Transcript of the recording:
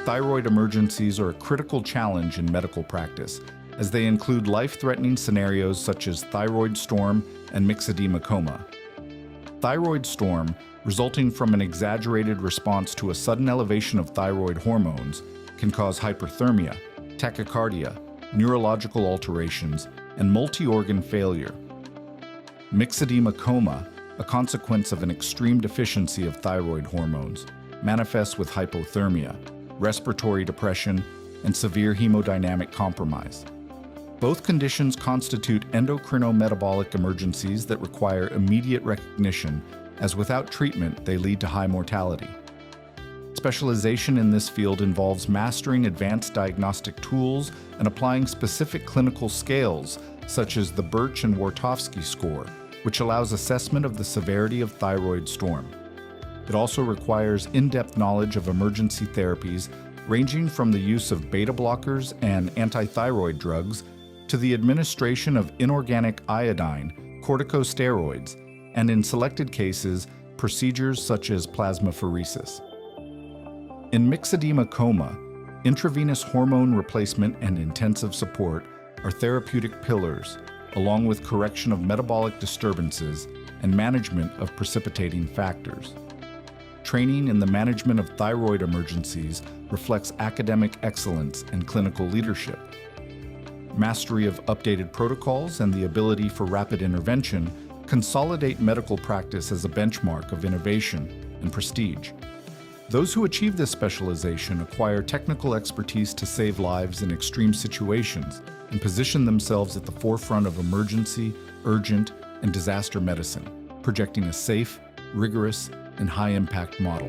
thyroid emergencies are a critical challenge in medical practice, as they include life-threatening scenarios such as thyroid storm and myxedema coma. Thyroid storm, resulting from an exaggerated response to a sudden elevation of thyroid hormones, can cause hyperthermia, tachycardia, neurological alterations, and multi-organ failure. Myxedema coma, a consequence of an extreme deficiency of thyroid hormones, manifests with hypothermia, respiratory depression, and severe hemodynamic compromise. Both conditions constitute endocrino-metabolic emergencies that require immediate recognition, as without treatment they lead to high mortality. Specialization in this field involves mastering advanced diagnostic tools and applying specific clinical scales, such as the Burch and Wartofsky score, which allows assessment of the severity of thyroid storm. It also requires in-depth knowledge of emergency therapies, ranging from the use of beta blockers and antithyroid drugs to the administration of inorganic iodine, corticosteroids, and in selected cases, procedures such as plasmapheresis. In myxedema coma, intravenous hormone replacement and intensive support are therapeutic pillars, along with correction of metabolic disturbances and management of precipitating factors. Training in the management of thyroid emergencies reflects academic excellence and clinical leadership. Mastery of updated protocols and the ability for rapid intervention consolidate medical practice as a benchmark of innovation and prestige. Those who achieve this specialization acquire technical expertise to save lives in extreme situations and position themselves at the forefront of emergency, urgent, and disaster medicine, projecting a safe, rigorous, and high-impact model.